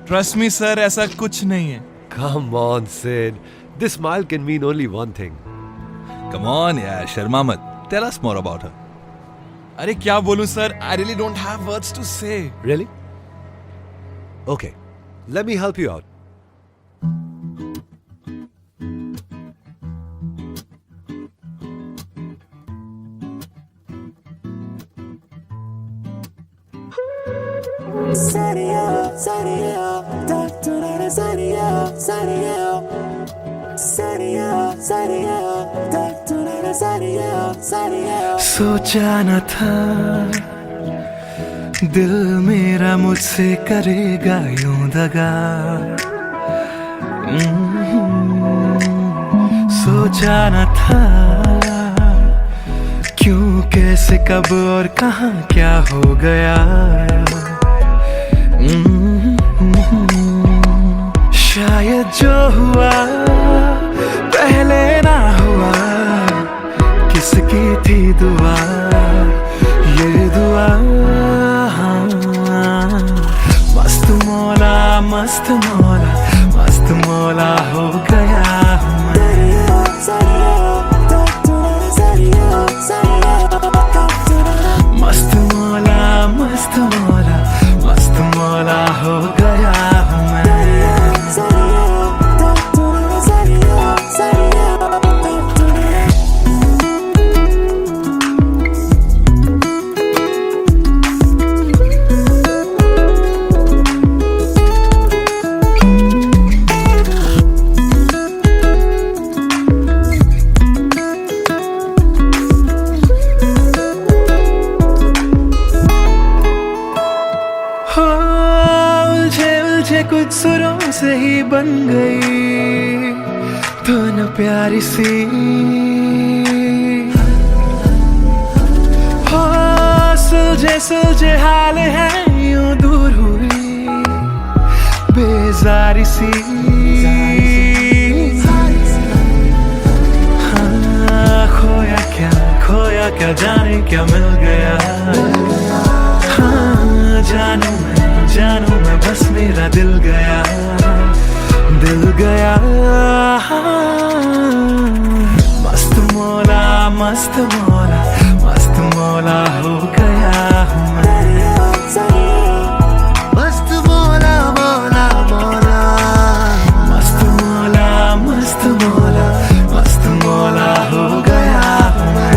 Trust me sir, ऐसा कुछ नहीं है। Come on, Sid. This smile can mean only one thing. Come on यार, शर्मा मत। Tell us more about her. अरे क्या बोलूं sir, I really don't have words to say. Really? Okay, let me help you out. सोचा न था दिल मेरा मुझसे करेगा यूं दगा। सोचा न था क्यों, कैसे, कब और कहां क्या हो गया। शायद जो हुआ पहले ना हुआ, किसकी थी दुआ, ये दुआ। मस्त मौला, मस्त मौला, मस्त मौला हो गया हूँ मैं। मस्त मौला, मस्त मौला, मस्त मौला हो गया हूँ मैं। कुछ सुरों से ही बन गई धुन प्यारी सी, हो सुलझे सुलझे हाल है यूं दूर हुई बेजारी सी। हाँ, खोया क्या जाने क्या मिल गया। हाँ, जानू मैं बस मेरा दिल गया, दिल गया। मस्त मौला, मस्त मौला, मस्त मौला हो गया हूँ मैं। मस्त मौला, मौला मौला, मस्त मौला, मस्त मौला, मस्त मौला हो गया हूँ मैं।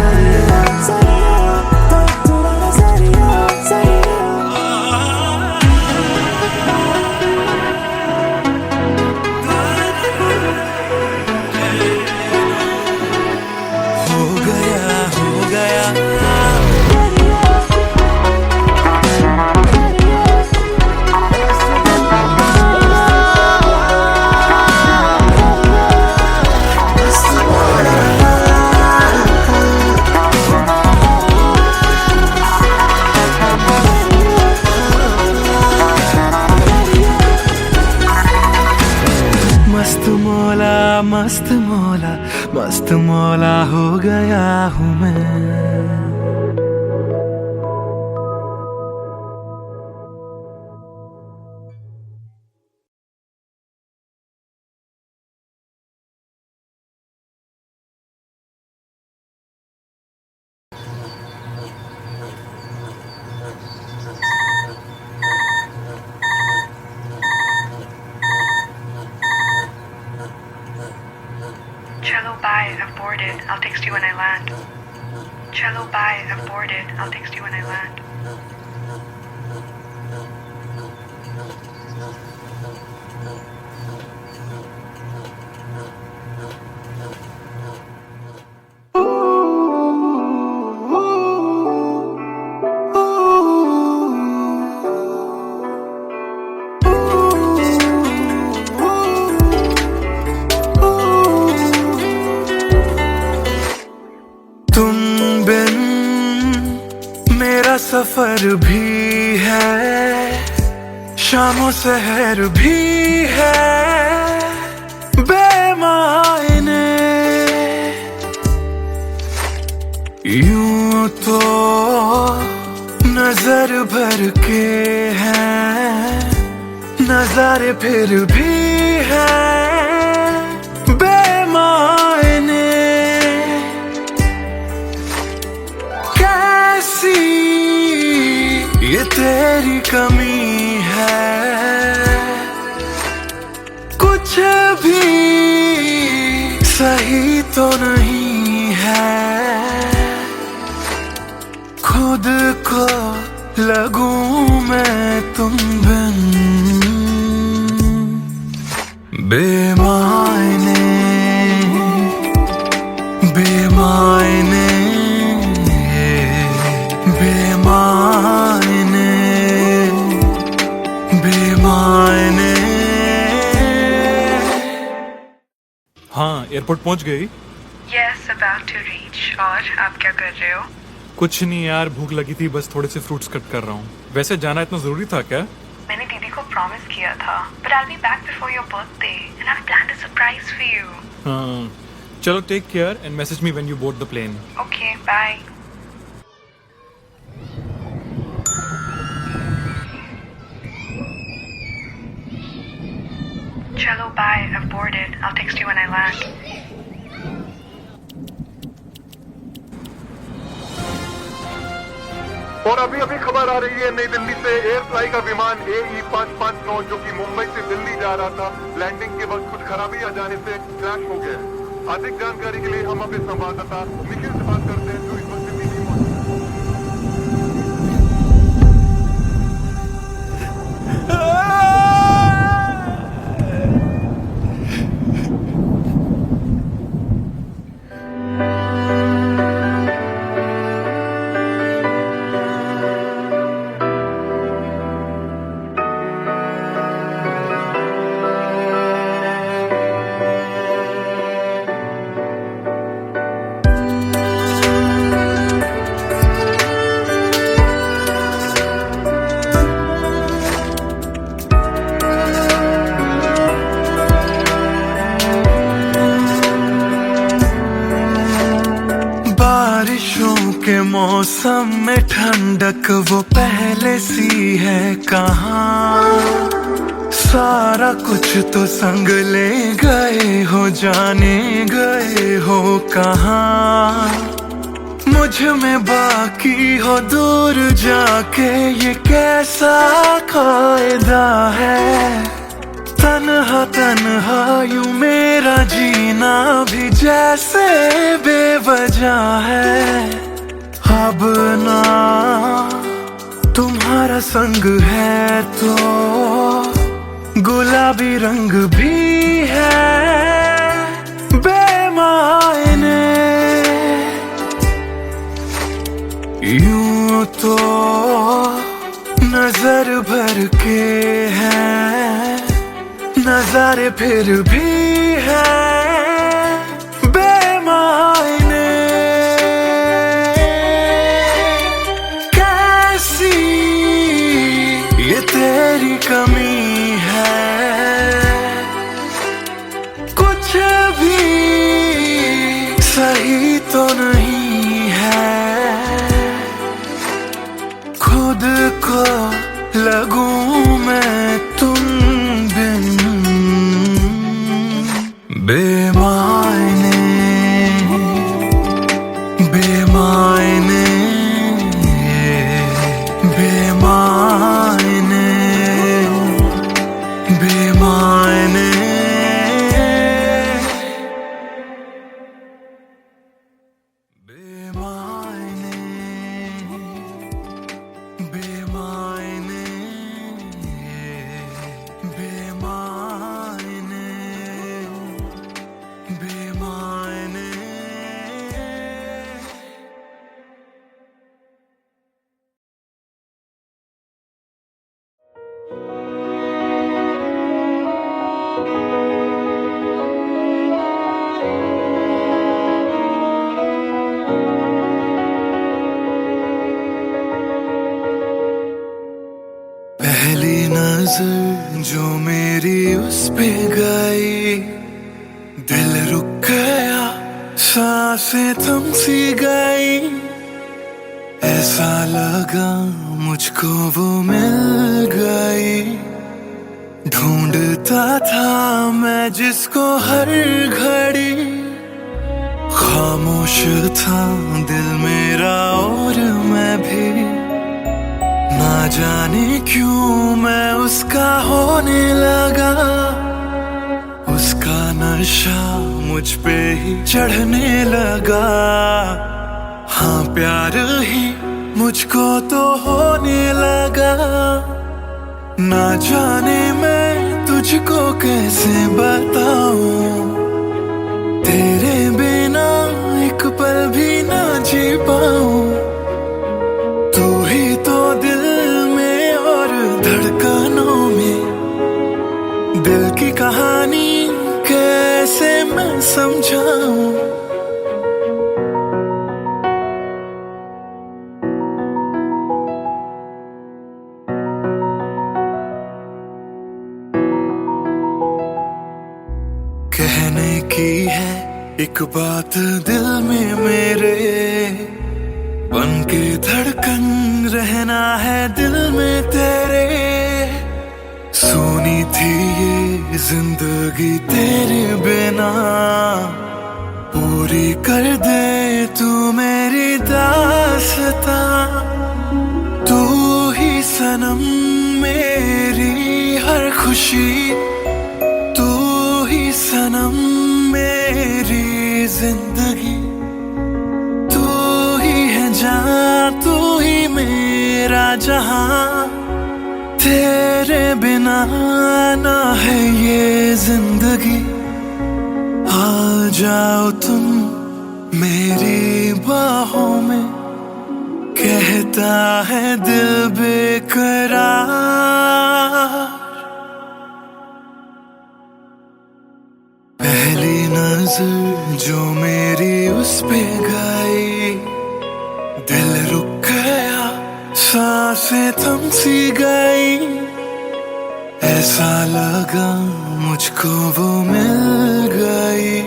मस्त मौला, मस्त मौला, मस्त मौला हो गया हूँ मैं। Cello, bye, I've boarded. I'll text you when I land. Cello, bye, I've boarded. I'll text you when I land. सफर भी है, शामों सहर भी है बेमायने। यूं तो नजर भर के हैं नजारे फिर भी है बेमायने। कैसी ये तेरी कमी है, कुछ भी सही तो नहीं है। खुद को लगूं मैं तुम बिन बेमायने बेमायने बेमायने बेमायने। हाँ, एयरपोर्ट पहुंच गई? Yes, about to reach. और आप क्या कर रहे हो? कुछ नहीं यार, भूख लगी थी, बस थोड़े से फ्रूट्स कट कर रहा हूँ। वैसे जाना इतना जरूरी था क्या? मैंने दीदी को प्रॉमिस किया था, but I'll be back before your birthday and I've planned a surprise for you. हाँ, चलो take care and message me when you board the plane. Okay, bye. Chalo, bye. I've boarded. I'll text you when I land. और अभी अभी खबर आ रही है नई दिल्ली से, एयर फ्लाई का विमान AE 559 जो कि मुंबई से दिल्ली जा रहा था, लैंडिंग के वक्त कुछ खराबी आ जाने से क्रैश हो गया है। अधिक जानकारी के लिए हम अपने संवाददाता निखिल से बात करते हैं जो इस वक्त दिल्ली में मौजूद है। बारिशों के मौसम में ठंडक वो पहले सी है कहाँ। सारा कुछ तो संग ले गए हो, जाने गए हो कहाँ। मुझ में बाकी हो दूर जाके, ये कैसा कायदा है। तन्हा तन्हा यूं मेरा जीना भी जैसे बेवजह है। अब ना तुम्हारा संग है तो गुलाबी रंग भी है बेमायने। यूं तो नजर भर के हैं, नजारे फिर भी है बेमायने। कैसी ये तेरी कमी है, कुछ भी सही तो नहीं है। खुद को लगूं मैं तुम बिन बेमायने बेमायने बेमायने बेमायने। पहली नजर जो मेरी उस पे गई, दिल रुक गया, सांसें थम सी गई। ऐसा लगा मुझको वो मिल गई ढूंढता था मैं जिसको हर घड़ी, खामोश था दिल मेरा और मैं भी, ना जाने क्यों मैं उसका होने लगा, उसका नशा मुझ पे ही चढ़ने लगा। हाँ प्यार ही मुझको तो होने लगा, ना जाने मैं तुझको कैसे बताऊं, तेरे बिना एक पल भी ना जी पाऊं। तू ही तो दिल में और धड़कनों में, दिल की कहानी कैसे मैं समझाऊं। कहने की है एक बात दिल में मेरे, बन के धड़कन रहना है दिल में तेरे। सुनी थी ये जिंदगी तेरे बिना, पूरी कर दे तू मेरी दास्तां। तू ही सनम मेरी हर खुशी, तू ही सनम मेरी जिंदगी, तू ही है जान, तू ही मेरा जहां। तेरे बिना ना है ये जिंदगी, आ जाओ तुम मेरी बाहों में, कहता है दिल बेकरार। पहली नजर जो मेरी उस पे गई, दिल रुक गया, सांसें थम सी गई। ऐसा लगा मुझको वो मिल गई,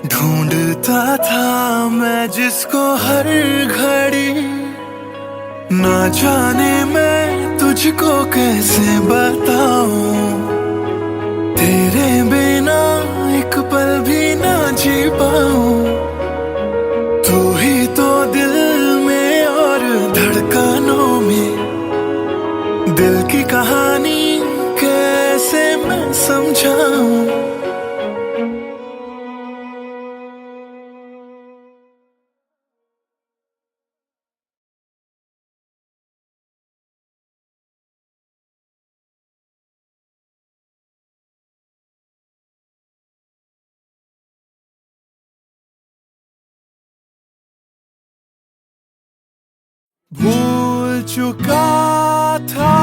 ढूंढता था मैं जिसको हर घड़ी, ना जाने मैं तुझको कैसे बताऊं, तेरे बिना एक पल भी ना जी पाऊं। तू ही तो दिल में और धड़कनों में, दिल की कहानी कैसे मैं समझाऊं। भूल चुका था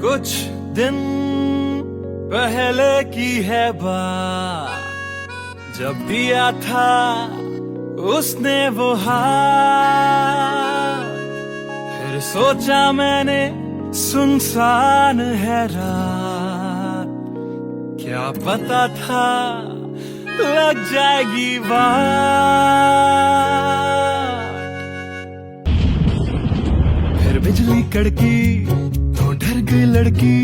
कुछ दिन पहले की है बात, जब दिया था उसने वो हाथ। फिर सोचा मैंने सुनसान है रात, क्या पता था लग जाएगी बात। फिर बिजली कड़की तो डर गई लड़की,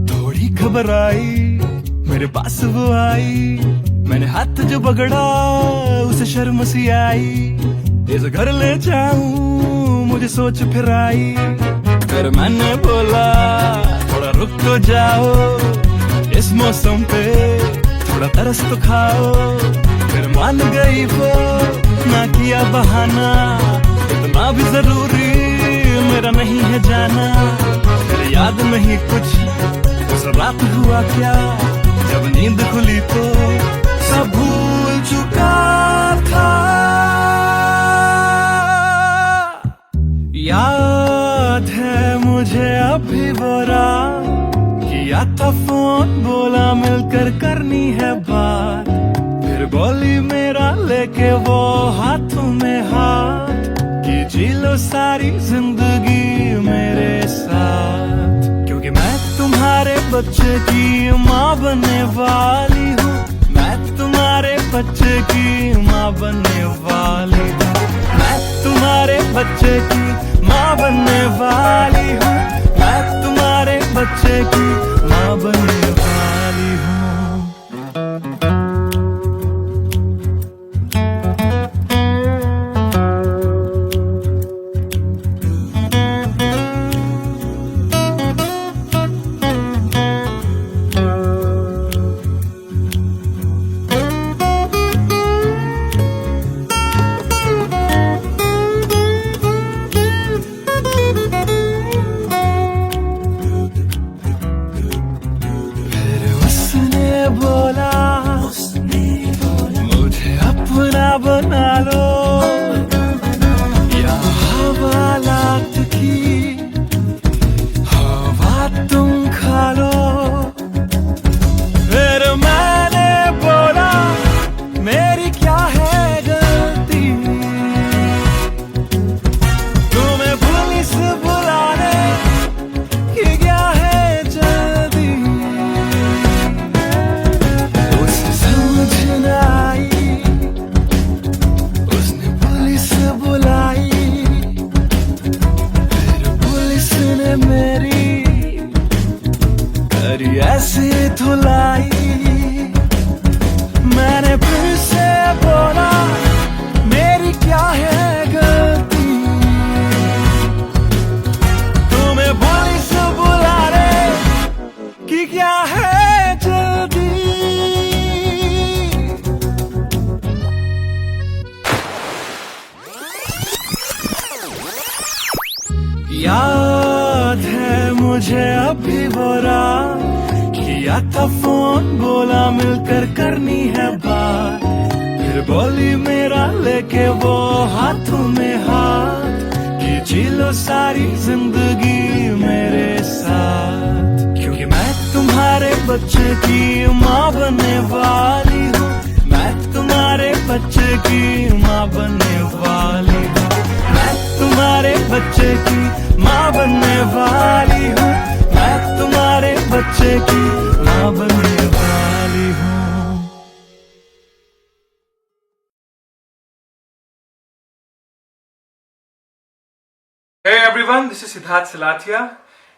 थोड़ी घबराई मेरे पास वो आई। मैंने हाथ जो पकड़ा उसे शर्म सी आई, इस घर ले जाऊं मुझे सोच फिर आई। फिर मैंने बोला थोड़ा रुक तो जाओ, इस मौसम पे थोड़ा तरस तो खाओ। फिर मान गई वो, ना किया बहाना, इतना भी जरूरी मेरा नहीं है जाना। फिर याद नहीं कुछ उस रात हुआ क्या, जब नींद खुली तो सब भूल चुका था। याद है मुझे अभी वो रात, किया था फोन बोला मिलकर करनी है बात। फिर बोली मेरा लेके वो हाथों में हाथ, कि जी लो सारी जिंदगी मेरे साथ। क्योंकि मैं तुम्हारे बच्चे की माँ बनने वाली हूँ, मैं तुम्हारे बच्चे की माँ बनने वाली हूँ। मैं तुम्हारे बच्चे की माँ बनने वाली हूँ। मैं तुम्हारे बच्चे की माँ बनने वाली हूँ। बोला मुझे अपना बना लो, या हवालात की हवा तुम खा लो। फिर मैंने बोला मेरी क्या है गलती, तुम्हें पुलिस बुलाने की क्या है जल्दी। उसने पुलिस बुलाई, फिर पुलिस ने मेरी करी ऐसी धुलाई। मैंने फिर से बोला मेरी क्या है गलती, तुम्हें पुलिस बुलाने की क्या है जल्दी। याद है मुझे अभी वो रात, किया था फोन बोला मिलकर करनी है बात। फिर बोली मेरा लेके वो हाथों में हाथ, कि जी लो सारी जिंदगी मेरे साथ। क्योंकि मैं तुम्हारे बच्चे की माँ बनने वाली हूँ। मैं तुम्हारे बच्चे की माँ बनने वाली हूँ। मैं तुम्हारे बच्चे की माँ बनने वाली हूँ। मैं तुम्हारे बच्चे की माँ बनने वाली हूँ। Hey everyone, this is Siddharth Silathia.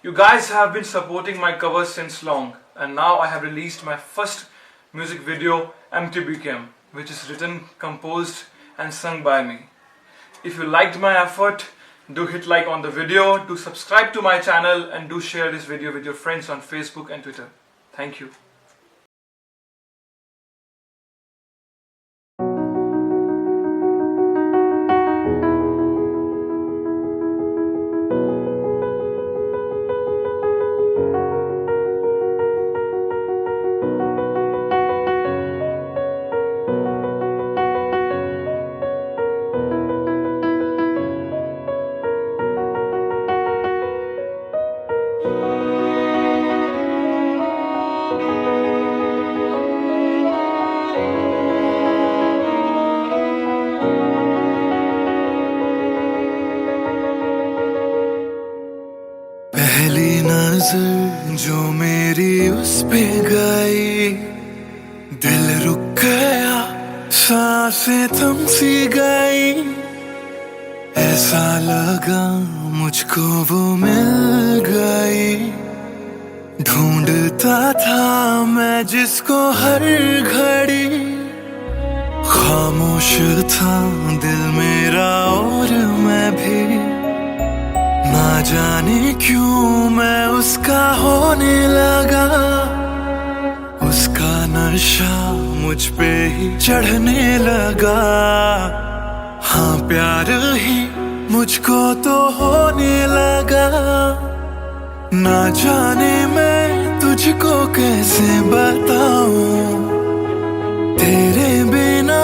You guys have been supporting my covers since long, and now I have released my first music video, MTBKM, which is written, composed and sung by me. If you liked my effort, do hit like on the video, do subscribe to my channel, and do share this video with your friends on Facebook and Twitter. Thank you. पहली नजर जो मेरी उस पे गई, दिल रुक गया, सांसें थम सी गई। ऐसा लगा मुझको वो मिल गई, ढूंढता था मैं जिसको हर घड़ी। खामोश था दिल मेरा और मैं भी, ना जाने क्यों मैं उसका होने लगा। उसका नशा मुझ पे ही चढ़ने लगा। हाँ प्यार ही मुझको तो होने लगा। ना जाने मैं तुझको कैसे बताऊं, तेरे बिना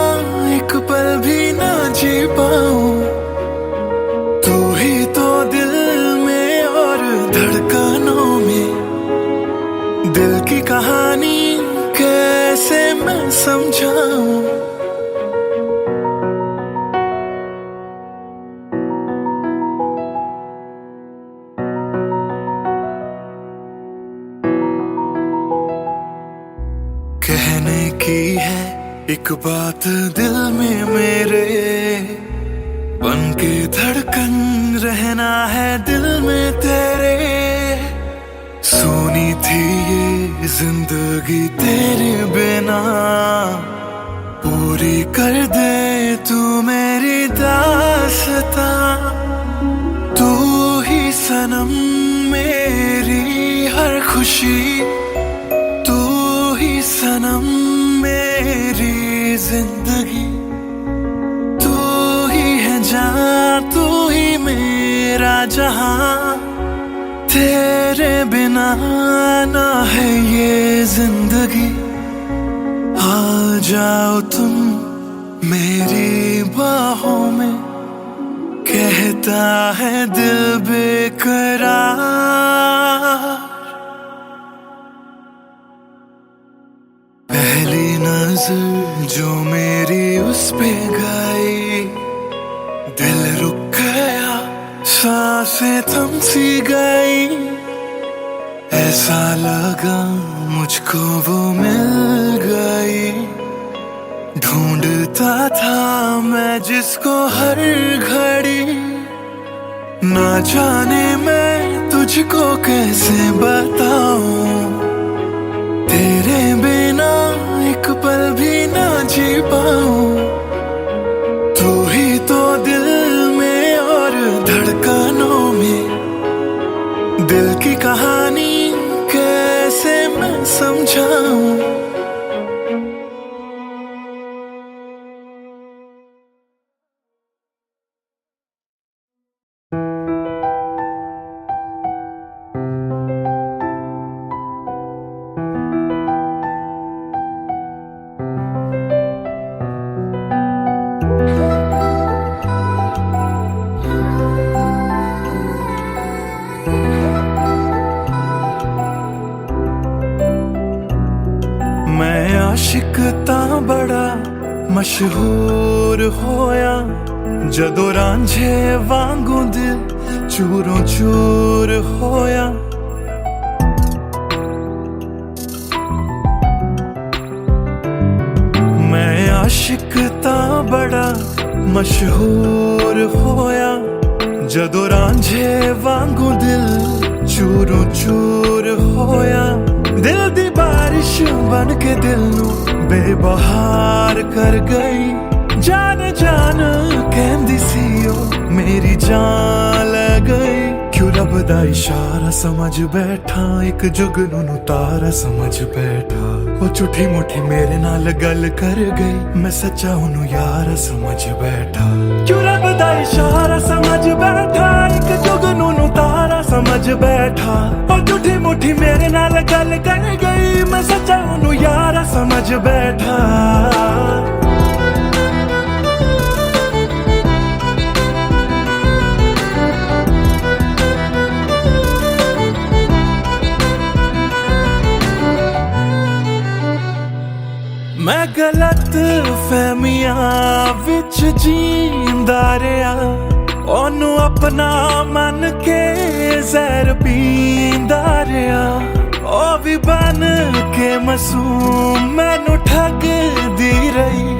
एक पल भी ना जी पाऊं। तू ही तो दिल में और धड़कनों में, दिल की कहानी कैसे मैं समझाऊं। कहने की है एक बात दिल में मेरे बन के धड़कन रहना है दिल में तेरे। सोनी थी ये जिंदगी तेरे बिना, पूरी कर दे तू मेरी दास्तां। तू ही सनम मेरी हर खुशी, तू ही सनम मेरी जिंदगी। तू ही है जान, तू ही मेरा जहां, तेरे बिना ना है ये जिंदगी। आ जाओ तुम मेरी बाहों में, कहता है दिल बेकरार। पहली नजर जो मेरी उस पे गई, दिल रुक गया, सांसें थम सी गई। ऐसा लगा मुझको वो मिल गई, ढूंढता था मैं जिसको हर घड़ी। ना जाने मैं तुझको कैसे बताऊं, तेरे बिना एक पल भी ना जी पाऊं। तू ही तो दिल में और धड़कनों में, दिल की कहानी कैसे मैं समझाऊं। मैं आशिक तां बड़ा मशहूर होया, जदों रांझे वांगू दिल चूरों चूर होया। मैं आशिक तां बड़ा मशहूर होया, जदों रांझे वांगू दिल चूरों चूर होया। दिल दी बारिश बन के दिल नू बेबहार कर गई। जान जान कहंदी सी ओ मेरी जान ले गई। क्यों रब दा इशारा समझ बैठा, एक जुगनू नू तारा समझ बैठा। वो झूठी मुठी मेरे नाल गल कर गई, मैं सच्चा ओनू यार समझ बैठा। क्यों रब दा इशारा समझ बैठा, एक जुगनू नू तारा समझ बैठा। वो झूठी मुठी मेरे नाल गल कर गई, मैं सच्चा ओनू यार समझ बैठा। मैं गलत फहमियां विच जींदा रहा, ओनू अपना मन के जहर पींदा रहा। ओ भी बन के मासूम मैनू ठगदी रही,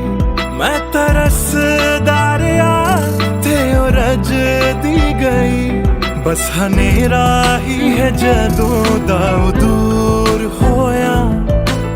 मैं तरसदा रहा ते ओ रजदी गई। बस हनेरा ही है जदों दा ओ दूर होया,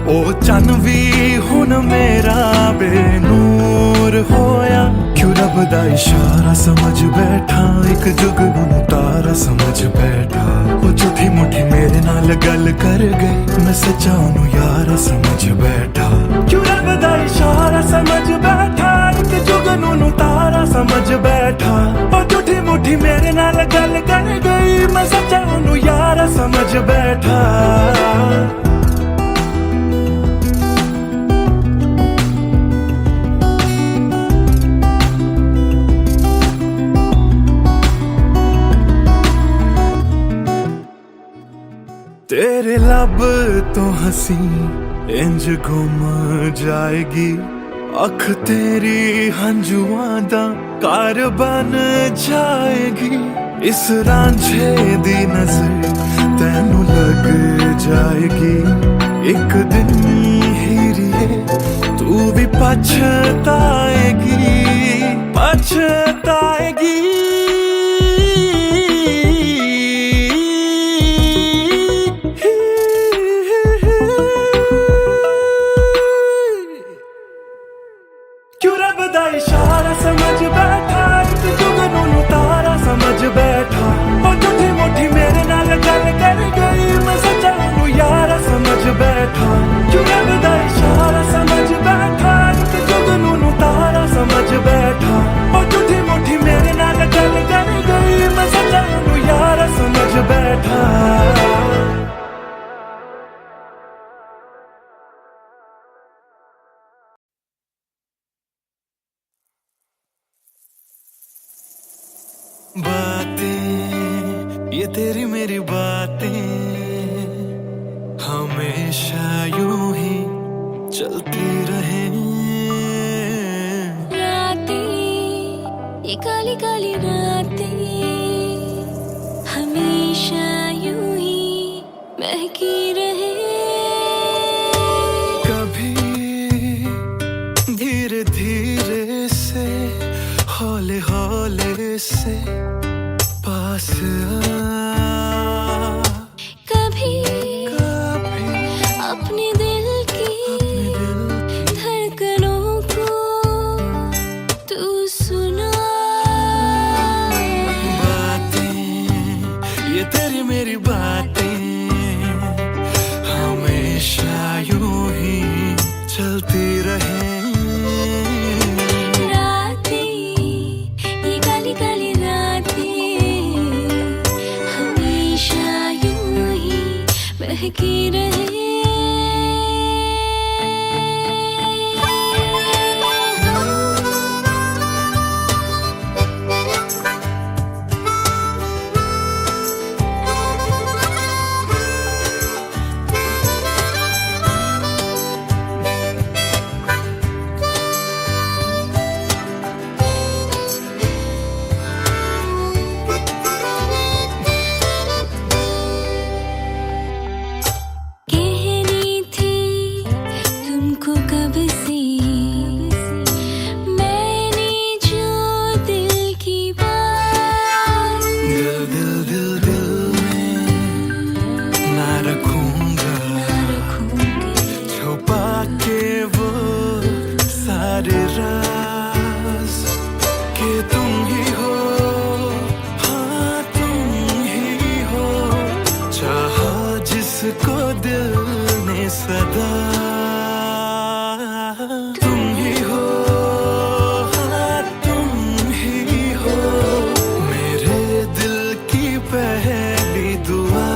ओ चन भी हुन मेरा बेनूर होया। क्यों रब दा इशारा समझ बैठा, एक जुगनू नू तारा समझ बैठा। ओ झूठी मुठी मेरे नाल गल कर गई, मैं सच्चा ओनू यार समझ बैठा। क्यों रब दा इशारा समझ बैठा, एक जुगनू नू तारा समझ बैठा। ओ झूठी मुठी मेरे नाल गल कर गई, मैं सच्चा ओनू यार समझ बैठा। तेरे लब तो हंसी इंज गुम जाएगी, अख तेरी हंजुआं दा कार बन जाएगी। इस रांझे दी नजर तैनू लग जाएगी, एक दिन हीरिए तू भी पछताएगी पछताएगी। क्यों रब दा इशारा समझ बैठा, एक जुगनू तारा समझ बैठा। ओ झूठी मोठी मेरे नाल गल कर गई, मैं सच्चा नू यारा समझ बैठा। क्यों रब दा इशारा समझ बैठा, एक जुगनू तारा समझ बैठा। ओ झूठी मोठी मेरे नाल गल कर गई, मैं सच्चा नू यारा समझ बैठा। बातें ये तेरी मेरी बातें हमेशा यूं ही चलती रहे। रातें ये काली काली रातें हमेशा यूं ही महकी रहे। कभी धीरे धीरे से हौले हौले से पास आ, कभी अपने दिल की धड़कनों को तू सुना। बातें ये तेरी मेरी बातें हमेशा यूं ही चलती रहे। महकी रहे। जिसको दिल ने सदा तुम ही हो, हाँ तुम ही हो मेरे दिल की पहली दुआ।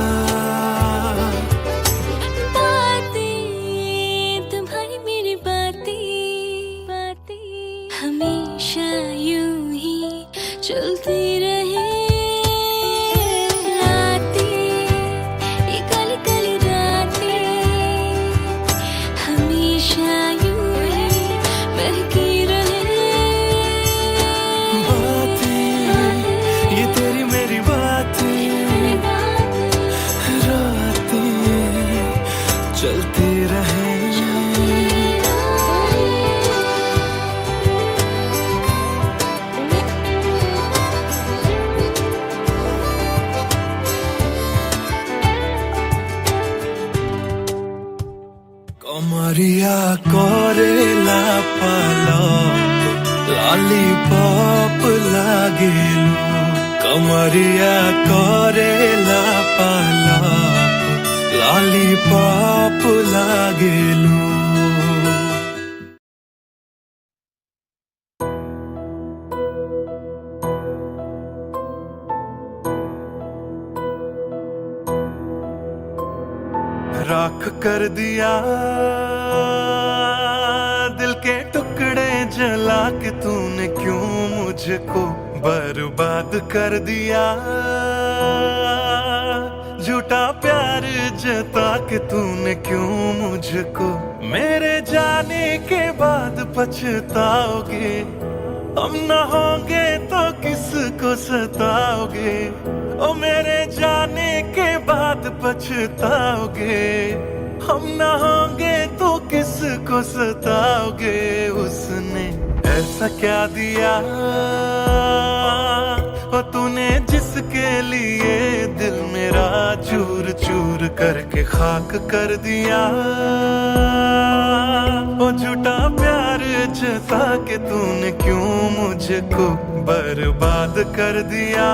बातें तुम्हारी मेरी बातें हमेशा यूं ही चलती रहे। चलती रहे। कमरिया कोरेला पाला लॉलीपॉप लागेलू। कमरिया कोरेला पाला लॉलीपॉप लागेलू। राख कर दिया दिल के टुकड़े जला के तूने क्यों मुझको बर्बाद कर दिया। झूठा प्यार जता के तूने क्यों मुझको मेरे जाने के बाद पछताओगे। हम न होंगे तो किसको सताओगे। ओ मेरे जाने के बाद पछताओगे। हम ना होंगे तो किसको सताओगे, उसने ऐसा क्या दिया ओ तूने जिसके लिए दिल मेरा चूर चूर करके खाक कर दिया। ओ झूठा प्यार जता के तूने क्यों मुझको बर्बाद कर दिया।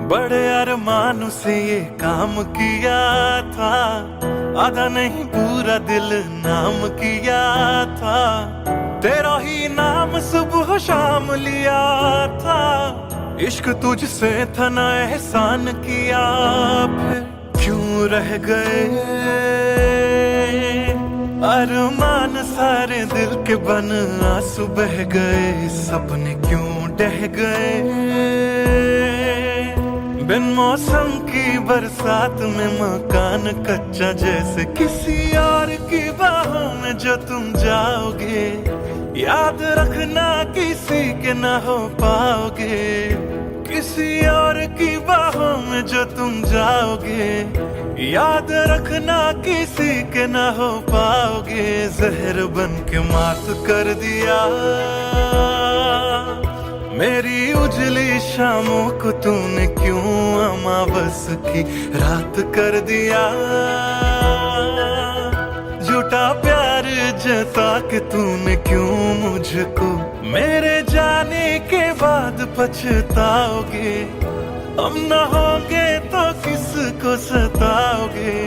बड़े अरमान से ये काम किया था, आधा नहीं पूरा दिल नाम किया था। तेरा ही नाम सुबह शाम लिया था, इश्क तुझसे था ना एहसान किया। फिर क्यों रह गए अरमान सारे दिल के बन, आंसू बह गए सपने क्यों ढह गए। बिन मौसम की बरसात में मकान कच्चा जैसे किसी और की बाहों में जो तुम जाओगे। याद रखना किसी के ना हो पाओगे, किसी और की बाहों में जो तुम जाओगे। याद रखना किसी के ना हो पाओगे। जहर बन के मात कर दिया मेरी उजली शामों को तूने क्यों अमावस की रात कर दिया। झूठा प्यार जता के तूने क्यों मुझको मेरे जाने के बाद पछताओगे। हम न होंगे तो किसको सताओगे,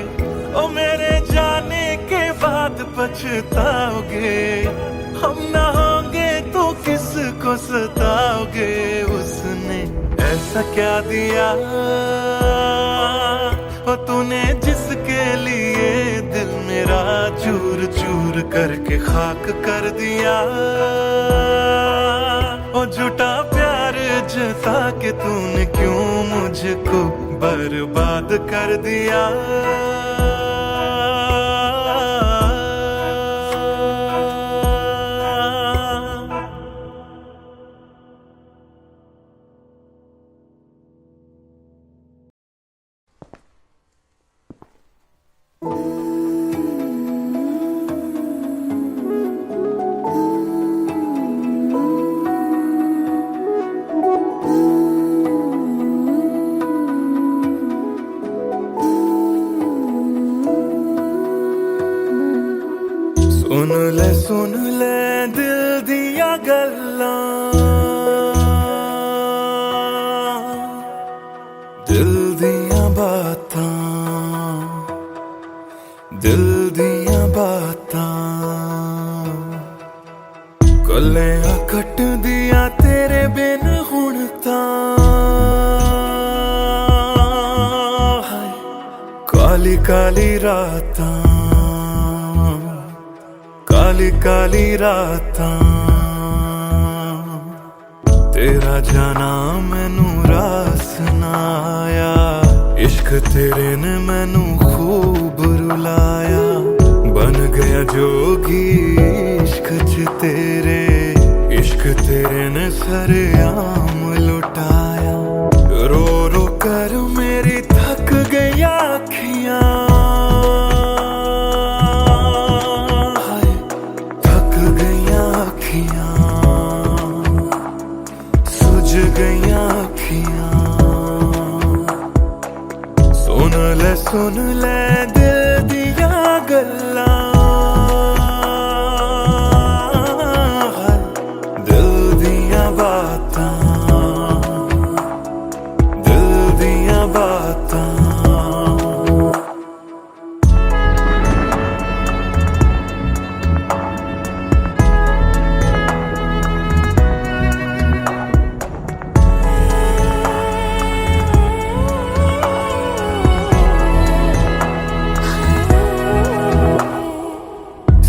ओ मेरे जाने के बाद पछताओगे। हम न होंगे तो किसको सताओगे, उसने ऐसा क्या दिया ओ तूने जिसके लिए दिल मेरा चूर चूर करके खाक कर दिया। ओ झूठा प्यार जता के तूने क्यों मुझको बर्बाद कर दिया। सुन ले दिल दिया गल्लां, दिल दिया बातां, दिल दिया बातां। कल्लियां कट दिया तेरे बिन हुण तां, काली काली रातां, काली काली रातां। तेरा जाना मैनू रास ना आया, इश्क तेरे ने मैनू खूब रुलाया। बन गया जोगी इश्क च तेरे, इश्क तेरे ने सरेआम लुटाया। रो रो कर मेरी थक गई अखियां, सुझ गईयां अखियां। सुन ले दिल दिया गल्लां, दिल दिया बातां, दिल दिया बातां।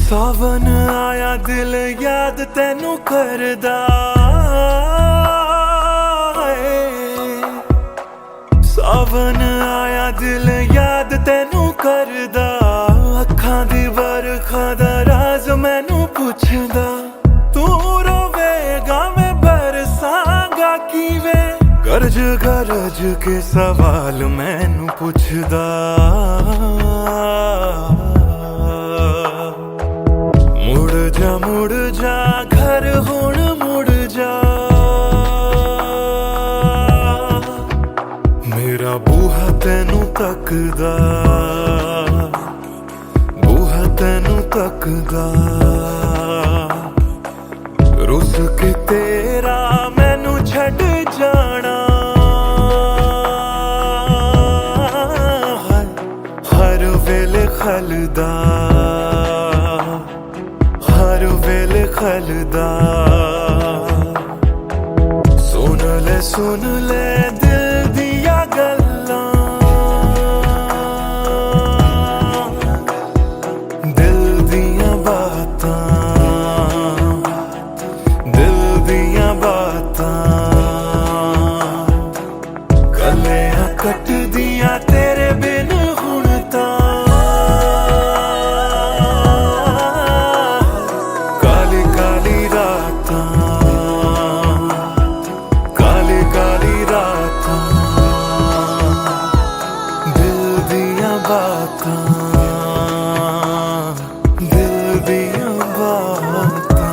सावन आया दिल याद तैनू करदा सावन आया दिल याद तैनू करदा अखां दी बरखा दा राज मैनू पुछदा तू रोवेगा मैं बरसांगा कीवे गरज गरज के सवाल मैनू पुछदा मुड़ जा घर हुण मुड़ जा मेरा बूहा तैनू तकदा बूहा तैनू तकदा रुस के तेरा मैनू छड़ जाना हर वेले खलदा हर वेले खलदा सुन ले दिल दिया गल्लां दिल दिया बातां दिल दिया बातां गलियां कट दिया तेरे बिन हुण तां काली काली रातां काली काली रातां दिल दिया बातां दिल दिया बातां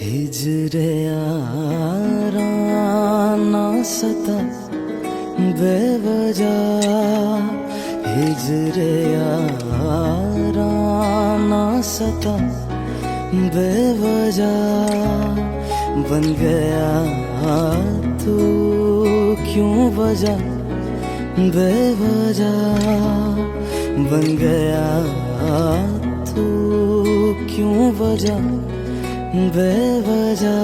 हिजरे यारा ना सता बेवजह हिजरे यारा ना सता बेवजह बन गया तू क्यों वजह बेवजह बन गया तू क्यों वजह बेवजह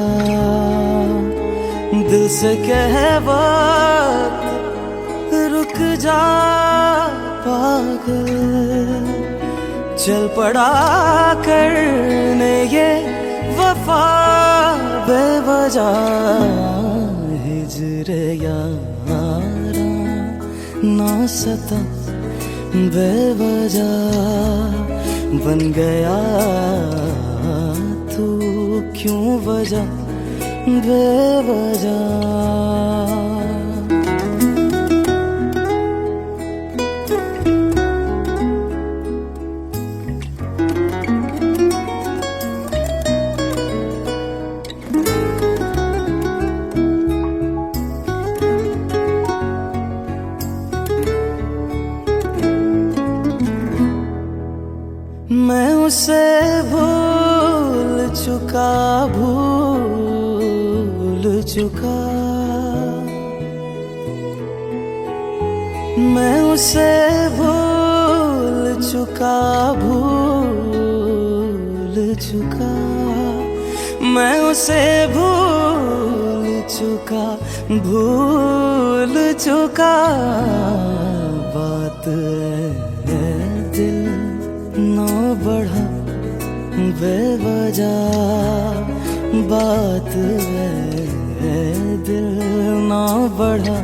दिल से कह वक्त रुक जा पागल चल पड़ा करने ये वफा बेवजह हिजरे यारा ना सता बेवजह बन गया तू क्यों वजह बेवजह मैं उसे भूल चुका मैं उसे भूल चुका मैं उसे भूल चुका बात है दिल ना बढ़ा बेवजह बात है दिल ना बढ़ा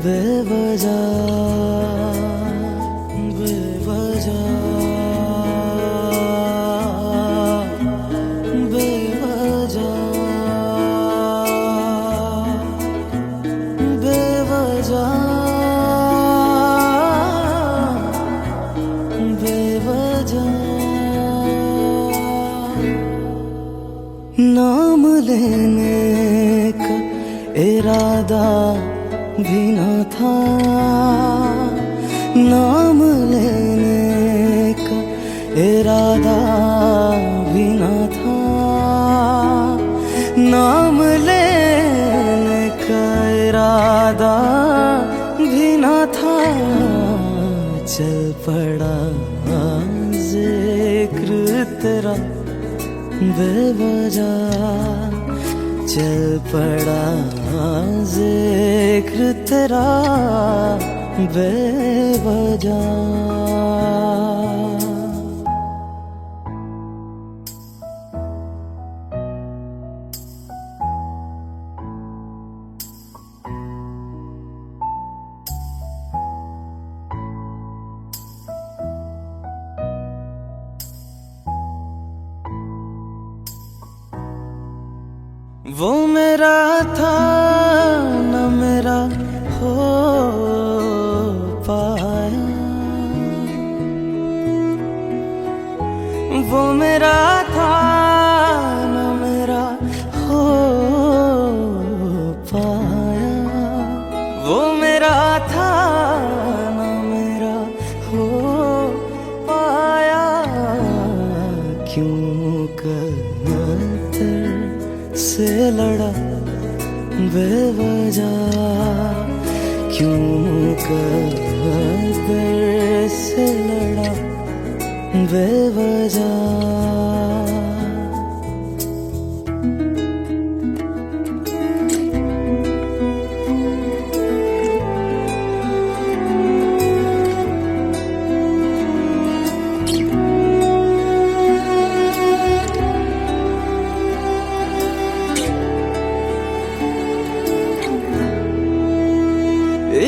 बेवजह बेवजह बेवजह बेवजह बेवजह नाम लेने का इरादा भी न था नाम लेने का इरादा भी न था चल पड़ा जिक्र तेरा बेवजह, चल पड़ा जिक्र तेरा बेवजह। वो मेरा था न मेरा हो पाया, वो मेरा था न मेरा हो पाया, वो मेरा था न मेरा हो पाया। क्यों कर से लड़ा बेवजह, क्यों कर से लड़ा बेवजह।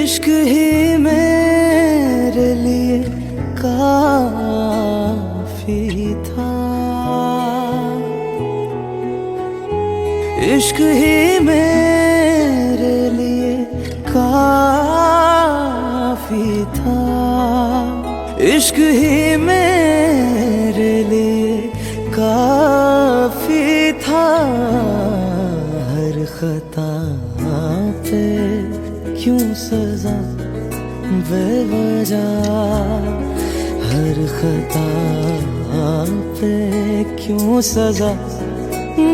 इश्क ही मेरे लिए काफी था, इश्क ही मेरे लिए काफी था, इश्क ही मेरे लिए काफी था। हर खता पे क्यों सजा बेवजह, हर खता पे क्यों सजा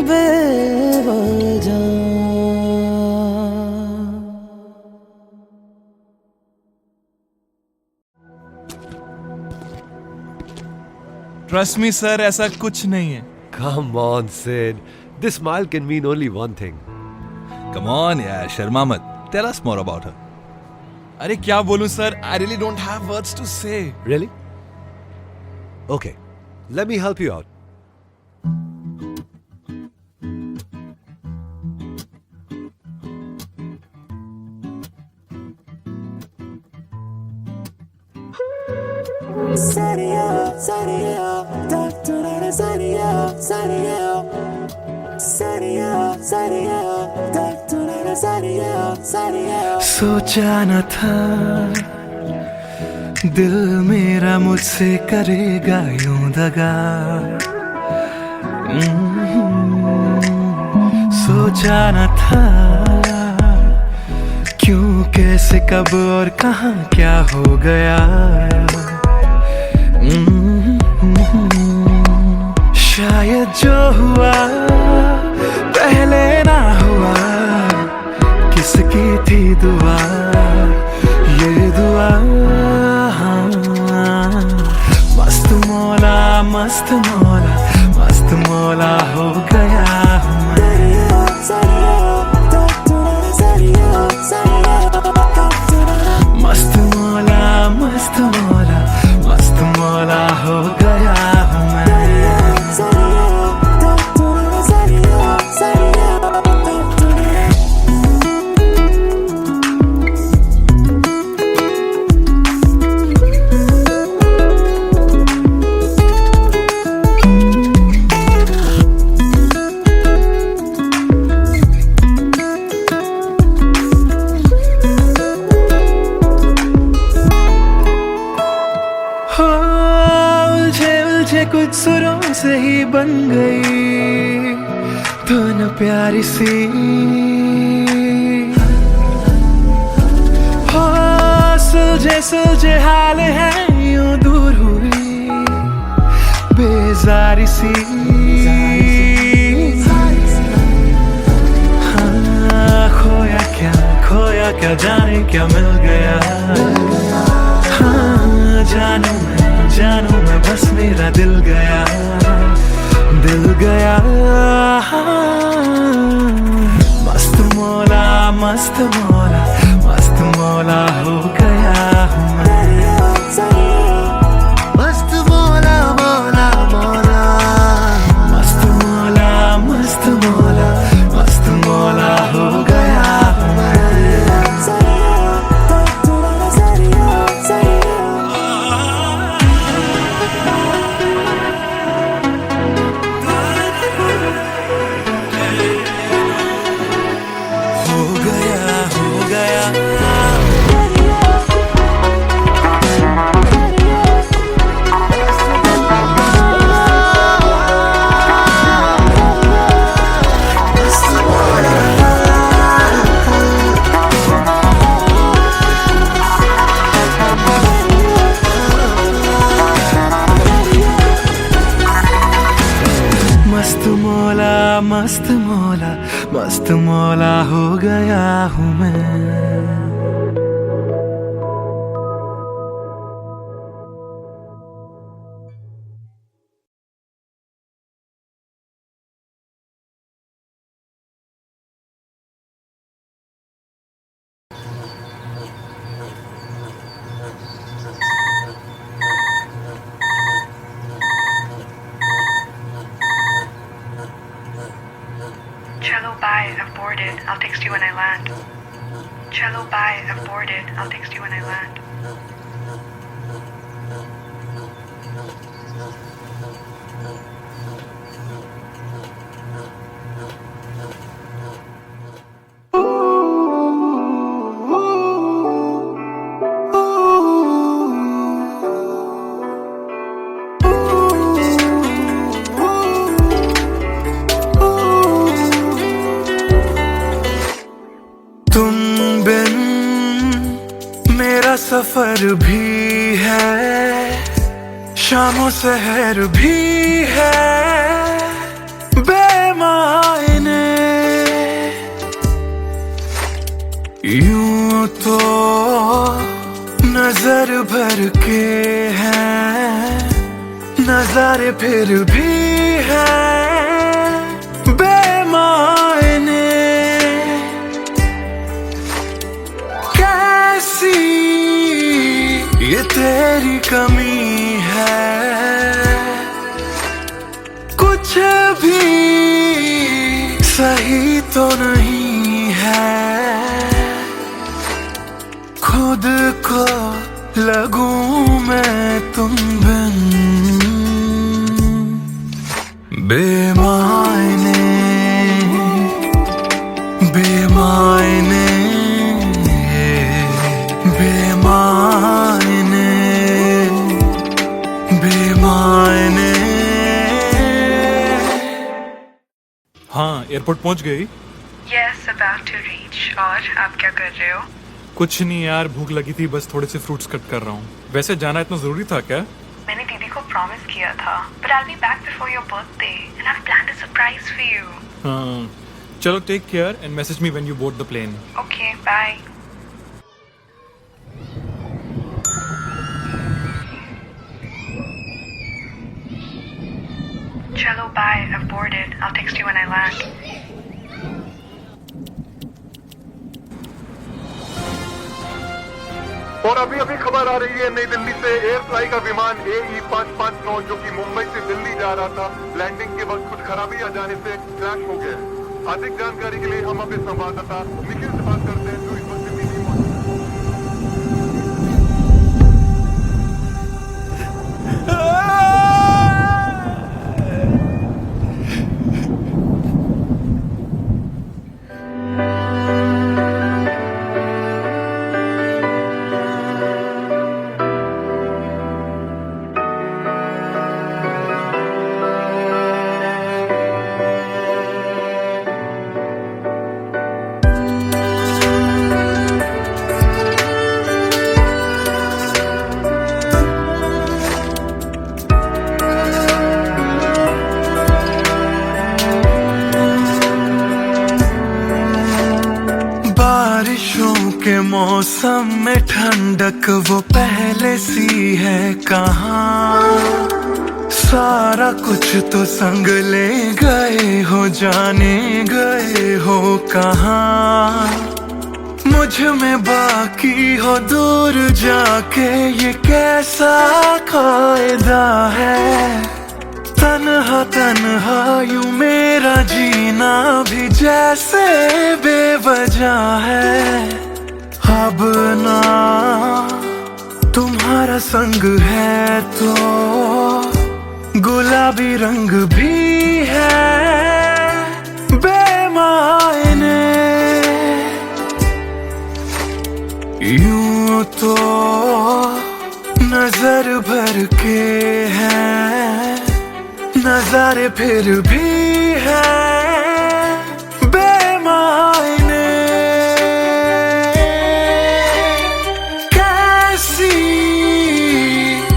बेवजह। ट्रस्ट मी सर, ऐसा कुछ नहीं है। Come on, Sid. This smile can mean only one thing. Come on यार, शर्मा मत। Tell us more about her. अरे क्या बोलूं sir, I really don't have words to say. Really? Okay, let me help you out. सोचा न था दिल मेरा मुझसे करेगा यूं दगा, सोचा न था क्यों कैसे कब और कहां क्या हो गया। शायद जो हुआ पहले ना हुआ, किसकी थी दुआ ये दुआ। मस्त मौला मस्त मौला मस्त मौला हो गया हूँ मैं। मस्त मौला मस्त मौला मस्त मौला हो गया हूँ मैं। कुछ सुरों से ही बन गई धुन प्यारी सी, हो सुलझे सुलझे हाल है यूं दूर हुई बेजारी सी। हाँ खोया क्या जाने क्या मिल गया। हाँ जानू मैं बस मेरा दिल गया मस्त मौला मस्त मौला मस्त मौला हो गया हूँ मैं मस्त मौला मौला मौला मस्त मौला मस्त मौला मस्त मौला हो गया हूँ मैं हो गया मस्त मौला मस्त मौला मस्त मौला हो गया हूँ मैं Cello, bye. I've boarded. I'll text you when I land. Cello, bye. I've boarded. I'll text you when I land. तुम बिन मेरा सफर भी है शामों सहर भी है बेमायने यूं तो नजर भर के हैं नजारे फिर भी हैं बेमायने कैसी ये तेरी कमी है कुछ भी सही तो नहीं है खुद को लगूं मैं तुम बिन बेमायने बेमायने बेमायने बेमायने हाँ, एयरपोर्ट पहुंच गई? Yes, about to reach. और आप क्या कर रहे हो? कुछ नहीं यार, भूख लगी थी, बस थोड़े से फ्रूट्स कट कर रहा हूँ। वैसे जाना इतना जरूरी था क्या? मैंने दीदी को प्रॉमिस किया था, but I'll be back before your birthday, and I've planned a surprise for you. हाँ, चलो take care and message me when you board the plane. Okay, bye. Cello, bye. I've boarded. I'll text you when I land. और अभी अभी खबर आ रही है नई दिल्ली से एयर फ्लाई का विमान AE 559 जो कि मुंबई से दिल्ली जा रहा था लैंडिंग के वक्त कुछ खराबी आ जाने से क्रैश हो गया। अधिक जानकारी के लिए हम अपने संवाददाता निखिल से बात करते हैं जो इस वक्त दिल्ली में मौजूद के मौसम में ठंडक वो पहले सी है कहाँ। सारा कुछ तो संग ले गए हो, जाने गए हो कहाँ। मुझ में बाकी हो दूर जाके, ये कैसा कायदा है। तन्हा तन्हा यूं मेरा जीना भी जैसे बेवजह है। अब ना तुम्हारा संग है तो गुलाबी रंग भी है बेमायने। यूं तो नजर भर के हैं नजारे, फिर भी है बेमायने। कैसी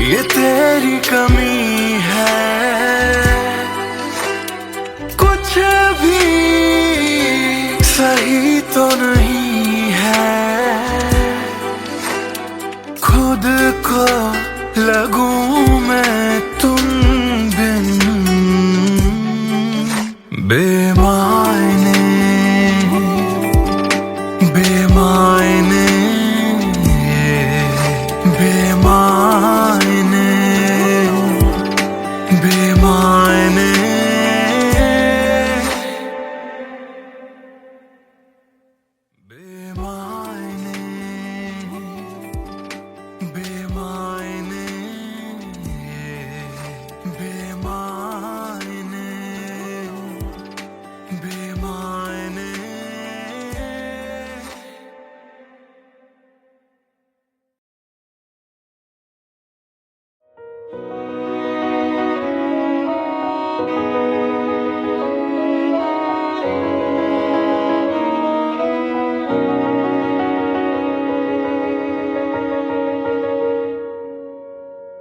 ये तेरी कमी है, कुछ भी सही तो नहीं है। खुद को लगूं मैं तुम बिन बेमायने, बेमायने, बेमायने, बेमायने।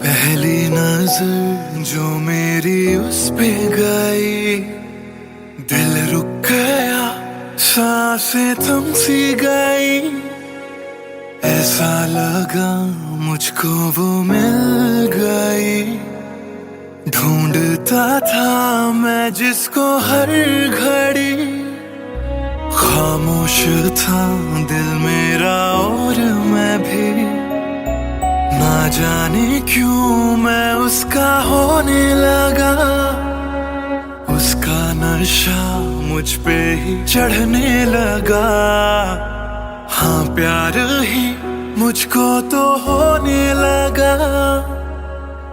पहली नजर जो मेरी उस पे गई, दिल रुक गया, सांसें थम सी गई। ऐसा लगा मुझको वो मिल गई। ढूंढता था मैं जिसको हर घड़ी। खामोश था दिल मेरा और मैं भी। ना जाने क्यों मैं उसका होने लगा। उसका नशा मुझ पे ही चढ़ने लगा। हाँ प्यार ही मुझको तो होने लगा।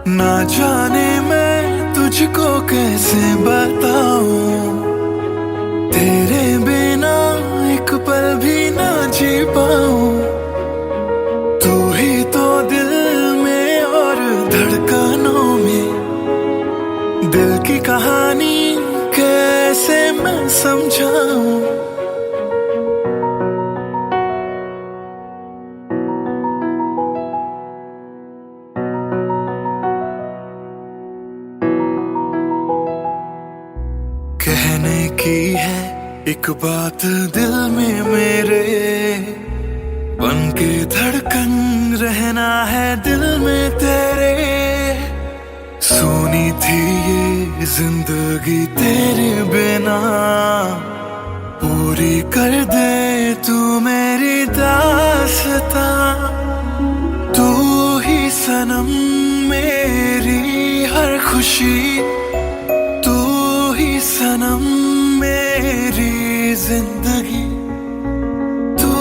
ना जाने मैं तुझको कैसे बताऊं। तेरे बिना एक पल भी ना जी पाऊं। तू ही तो दिल में और धड़कनों में। दिल की कहानी कैसे मैं समझाऊं। कहने की है एक बात दिल में मेरे। बन के धड़कन रहना है दिल में तेरे। सोनी थी ये जिंदगी तेरे बिना। पूरी कर दे तू मेरी दास्तां। तू ही सनम मेरी हर खुशी। तू ही सनम मेरी जिंदगी। तू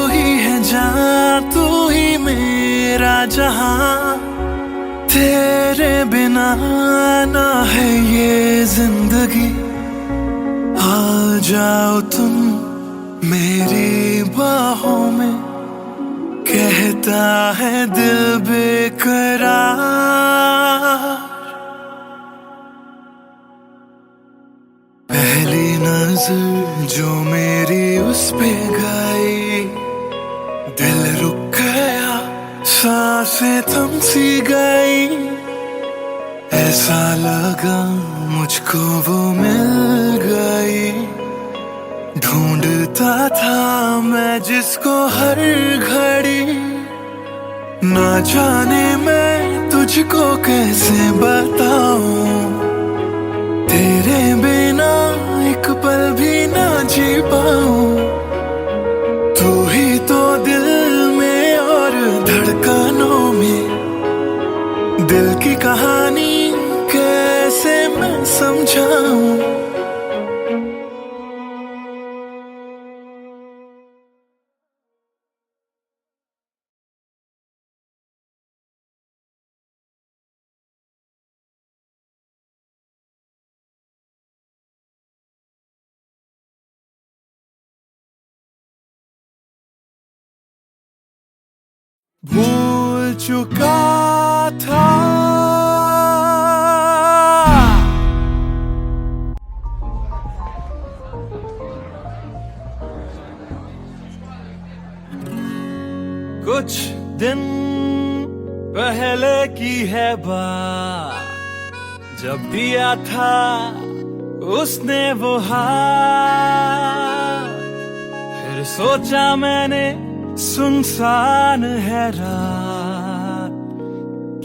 ही है जान, तू ही मेरा जहां। तेरे बिना ना है ये जिंदगी। आ जाओ तुम मेरी बाहों में। कहता है दिल बेकरार। पहली नजर जो मेरी उस पे गई। दिल रुक गया, सांसें थम सी गई। ऐसा लगा मुझको वो मिल गई। ढूंढता था मैं जिसको हर घड़ी, ना जाने मैं तुझको कैसे बताऊं, तेरे बिना एक पल भी ना जी पाऊं। तू ही तो दिल में और धड़कनों में, दिल की कहानी कैसे मैं समझाऊं। भूल चुका था कुछ दिन पहले की है बात, जब दिया था उसने वो हाथ। फिर सोचा मैंने सुनसान है रात,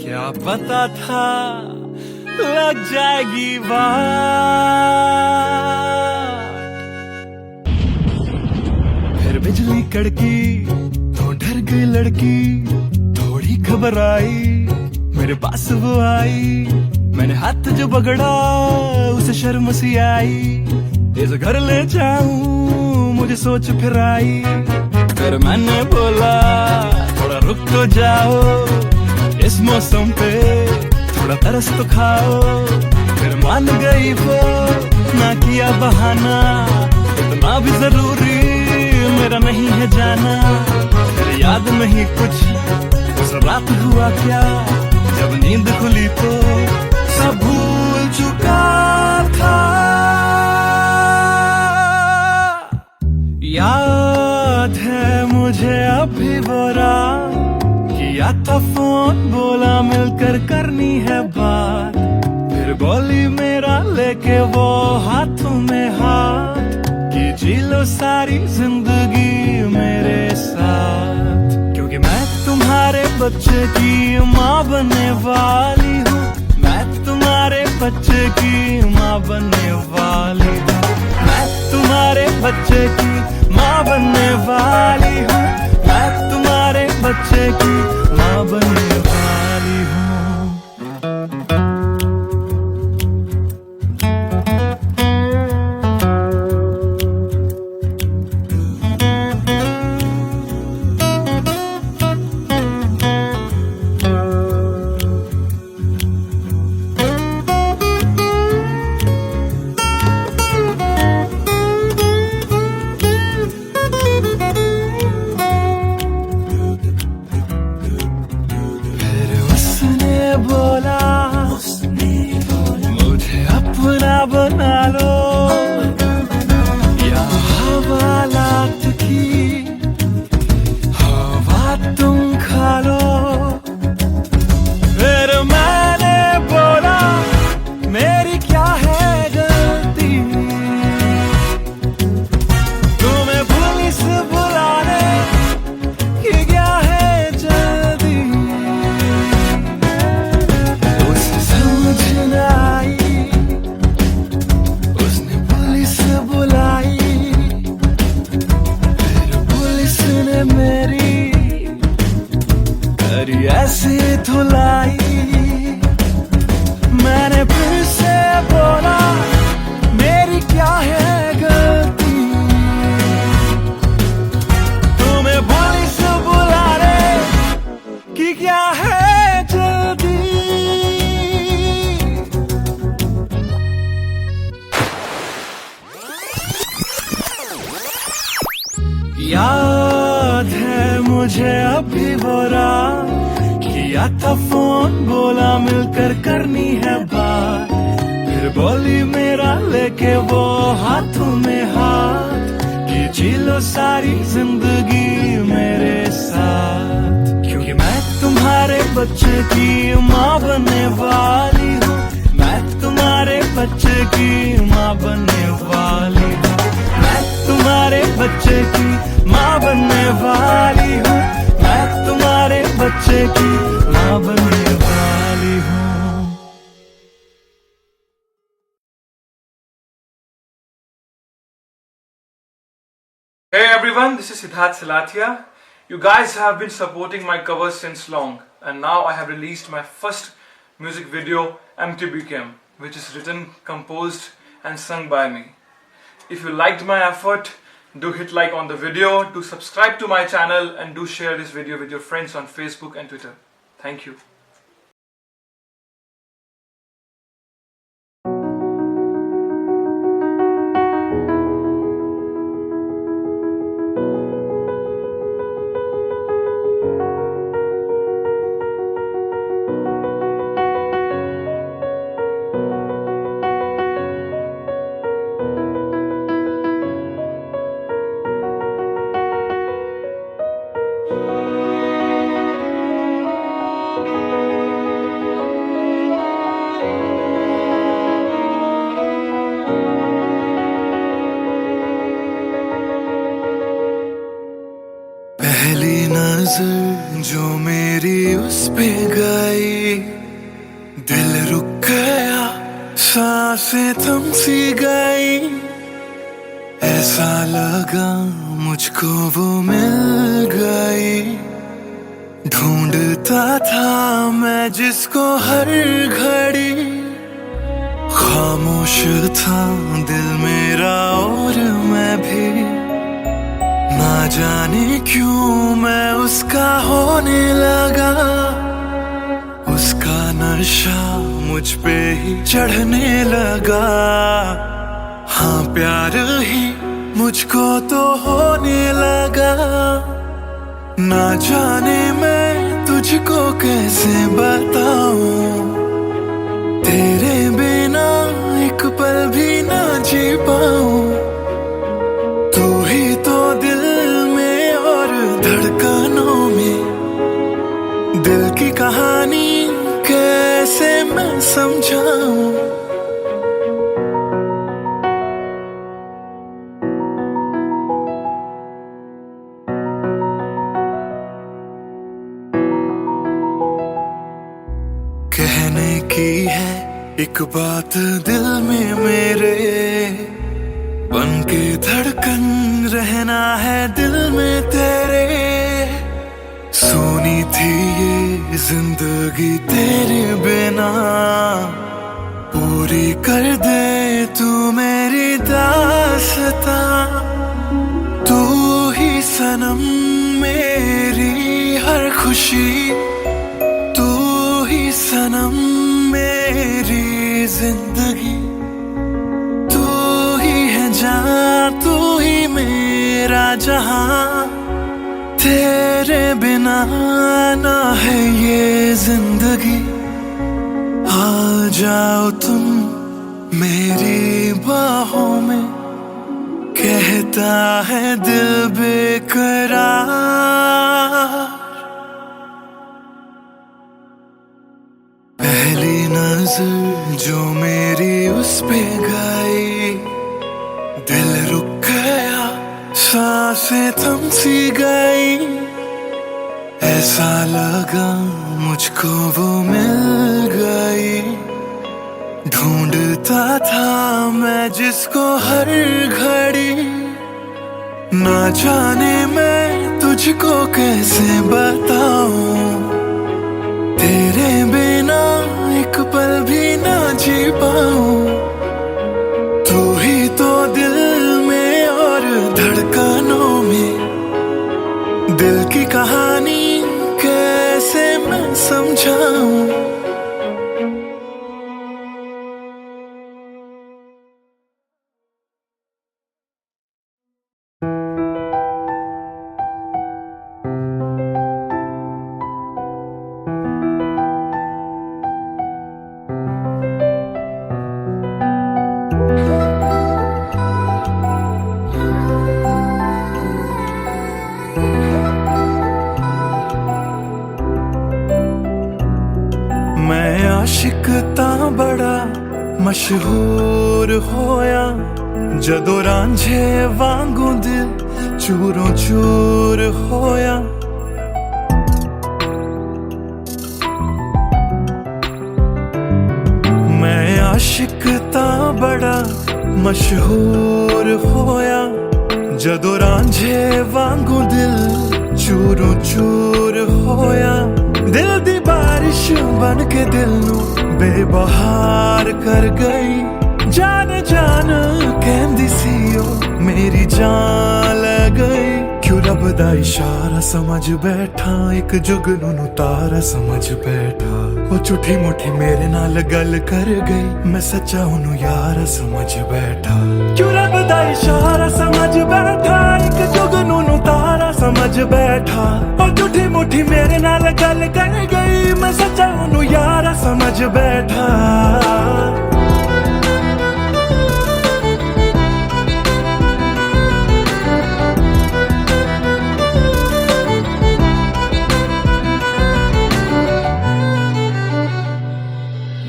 क्या पता था लग जाएगी बात। फिर बिजली कड़की तो डर गई लड़की, थोड़ी घबराई मेरे पास वो आई। मैंने हाथ जो पकड़ा उसे शर्म सी आई, इस घर ले जाऊं मुझे सोच फिर आई। फिर मैंने बोला थोड़ा रुक तो जाओ, इस मौसम पे थोड़ा तरस तो खाओ। फिर मान गई वो, ना किया बहाना, इतना भी जरूरी मेरा नहीं है जाना। फिर याद नहीं कुछ उस रात हुआ क्या, जब नींद खुली तो सब भूल चुका था। याद है मुझे अभी वो रात, किया था फोन बोला मिलकर करनी है बात। फिर बोली मेरा लेके वो हाथों में हाथ, कि जी लो सारी जिंदगी मेरे साथ। क्योंकि मैं तुम्हारे बच्चे की माँ बनने वाली हूँ, मैं तुम्हारे बच्चे की माँ बनने वाली हूँ, मैं तुम्हारे बच्चे की माँ बनने वाली हूँ, मैं तुम्हारे बच्चे की माँ बनने वाली हूँ। बना लो या हवालात की हवा तुम खा लो। फिर मैंने बोला मेरी क्या है गलती, तुम्हें पुलिस बुलाने की क्या है जल्दी। उसे समझ न आई, मेरी करी ऐसी धुलाई। मैंने फिर से बोला मेरी क्या है गलती, तुम्हें पुलिस बुलाने की क्या है जल्दी। याद है मुझे अभी वो रात, किया था फोन बोला मिलकर करनी है बात। फिर बोली मेरा लेके वो हाथों में हाथ, कि जी लो सारी जिंदगी मेरे साथ। क्योंकि मैं तुम्हारे बच्चे की माँ बनने वाली हूँ, मैं तुम्हारे बच्चे की माँ बनने वाली हूँ, मैं तुम्हारे की माँ बनने वाली हूँ, मैं तुम्हारे बच्चे की माँ बनने वाली हूँ। Hey everyone, this is Siddharth Silathia. You guys have been supporting my covers since long, and now I have released my first music video, MTBKM, which is written, composed and sung by me. If you liked my effort, do hit like on the video, do subscribe to my channel, and do share this video with your friends on Facebook and Twitter. Thank you. पहली नजर जो मेरी उस पे गई, दिल रुक गया, सांसें थम सी गई। ऐसा लगा मुझको वो मिल गई, ढूंढता था मैं जिसको हर घड़ी। खामोश था दिल मेरा और मैं भी, ना जाने क्यों मैं उसका होने लगा। उसका नशा मुझ पे ही चढ़ने लगा। हाँ प्यार ही मुझको तो होने लगा। ना जाने मैं तुझको कैसे बताऊं, तेरे बिना एक पल भी ना जी पाऊं। तू ही तो दिल में और धड़कनों में, दिल की कहानी कैसे मैं समझाऊं। कहने की है एक बात दिल में मेरे, बन के धड़कन रहना है दिल में तेरे। सोनी थी ये जिंदगी तेरे बिना, पूरी कर दे तू मेरी दास्तां। तू ही सनम मेरी हर खुशी, तू ही सनम मेरी जिंदगी। तू ही मेरा जहां, तेरे बिना ना है ये जिंदगी। आ जाओ तुम मेरी बाहों में, कहता है दिल बेकरार। पहली नजर जो मेरी उस पे गई, दिल रुक गया, सांसें थम सी गई। ऐसा लगा मुझको वो मिल गई, ढूंढता था मैं जिसको हर घड़ी। ना जाने मैं तुझको कैसे बताऊं, तेरे बिना एक पल भी ना जी पाऊं। तू ही तो दिल में और धड़कनों में, दिल की कहानी कैसे मैं समझाऊं। मैं आशिक ता बड़ा मशहूर होया, ਜਦੋਂ ਰਾਂਝੇ ਵਾਂਗੂ ਦਿਲ ਚੂਰੋਂ ਚੂਰ ਹੋਇਆ ਮੈਂ ਆਸ਼ਿਕ ਤਾਂ ਬੜਾ ਮਸ਼ਹੂਰ ਹੋਇਆ ਜਦੋਂ ਰਾਂਝੇ ਵਾਂਗੂ ਦਿਲ ਚੂਰੋਂ ਚੂਰ ਹੋਇਆ ਦਿਲ ਦੀ ਬਾਰਿਸ਼ ਬਣ ਕੇ ਦਿਲ ਨੂੰ ਬੇਬਹਾਰ ਕਰ ਗਈ ਜਾਨ ਜਾਨ ਕਹਿੰਦੀ ਸੀ ਉਹ ਮੇਰੀ ਜਾਨ ਲੈ ਗਈ ਕਿਉਂ ਰੱਬ ਦਾ ਇਸ਼ਾਰਾ ਸਮਝ ਬੈਠਾ ਇੱਕ ਜੁਗਨੂ ਨੂੰ ਤਾਰਾ ਸਮਝ ਬੈਠਾ ਉਹ ਝੂਠੀ ਮੂਠੀ ਮੇਰੇ ਨਾਲ ਗੱਲ ਕਰ ਗਈ ਮੈਂ ਸੱਚਾ ਉਹਨੂੰ ਯਾਰ ਸਮਝ ਬੈਠਾ ਕਿਉਂ ਰੱਬ ਦਾ ਇਸ਼ਾਰਾ ਸਮਝ ਬੈਠਾ ਇੱਕ ਜੁਗਨੂ ਨੂੰ ਤਾਰਾ ਸਮਝ ਬੈਠਾ ਉਹ ਝੂਠੀ ਮੂਠੀ ਮੇਰੇ ਨਾਲ ਗੱਲ ਕਰ ਗਈ ਮੈਂ ਸੱਚਾ ਉਹਨੂੰ ਯਾਰ ਸਮਝ ਬੈਠਾ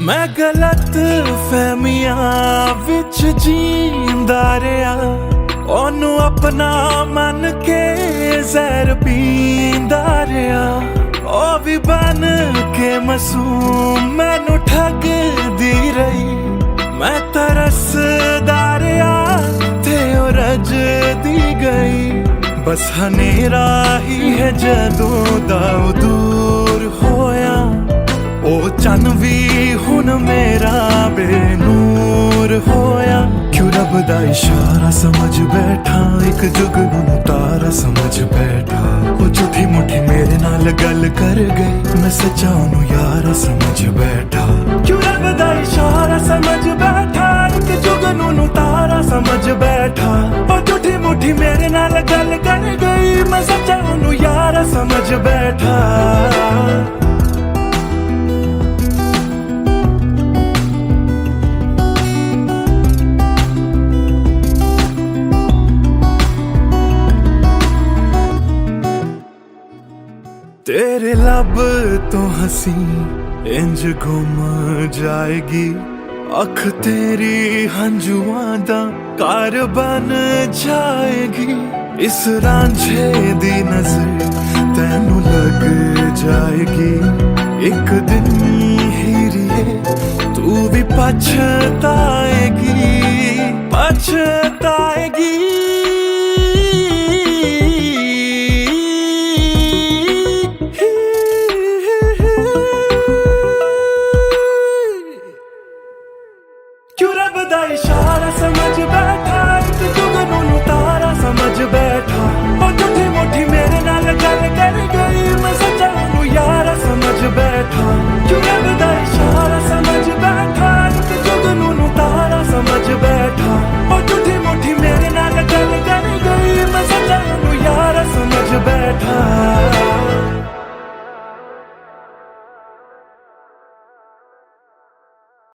ਮੈਂ ਗਲਤ ਫਹਿਮੀਆਂ ਵਿੱਚ ਜੀਂਦਾ ਰਿਹਾ ਉਹਨੂੰ ਆਪਣਾ ਮੰਨ ਕੇ ਜ਼ਹਿਰ ਪੀਂਦਾ ਰਿਹਾ ਉਹ ਵੀ ਬਣ ਕੇ ਮਾਸੂਮ ਮੈਨੂੰ ਠੱਗਦੀ ਰਹੀ ਮੈਂ ਤਰਸਦਾ ਰਿਹਾ ਤੇ ਉਹ ਰੱਜਦੀ ਗਈ ਬਸ ਹਨੇਰਾ ਹੀ ਹੈ ਜਦੋਂ ਦਾ ਉਹ ਦੂਰ ਹੋਇਆ ਉਹ ਚੰਨ ਵੀ ਹੁਣ ਮੇਰਾ ਬੇਨੂਰ ਹੋਇਆ ਕਿਉਂ ਰੱਬ ਦਾ ਇਸ਼ਾਰਾ ਸਮਝ ਬੈਠਾ ਇੱਕ ਜੁਗਨੂ ਨੂੰ ਤਾਰਾ ਸਮਝ ਬੈਠਾ ਉਹ ਝੂਠੀ ਮੂਠੀ ਮੇਰੇ ਨਾਲ ਗੱਲ ਕਰ ਗਈ ਮੈਂ ਸੱਚਾ ਉਹਨੂੰ ਯਾਰ ਸਮਝ ਬੈਠਾ ਕਿਉਂ ਰੱਬ ਦਾ ਇਸ਼ਾਰਾ ਸਮਝ ਬੈਠਾ ਇੱਕ ਜੁਗਨੂ ਨੂੰ ਤਾਰਾ ਸਮਝ ਬੈਠਾ ਉਹ ਝੂਠੀ ਮੂਠੀ ਮੇਰੇ ਨਾਲ ਗੱਲ ਕਰ ਗਈ ਮੈਂ ਸੱਚਾ ਉਹਨੂੰ ਯਾਰ ਸਮਝ ਬੈਠਾ तेरे लब तो हंसी इंज गुम जाएगी अख तेरी हंजुआं दा घर बन जाएगी इस रांझे दी नजर तैनू लग जाएगी एक दिन हीरिए तू भी पछताएगी पछताएगी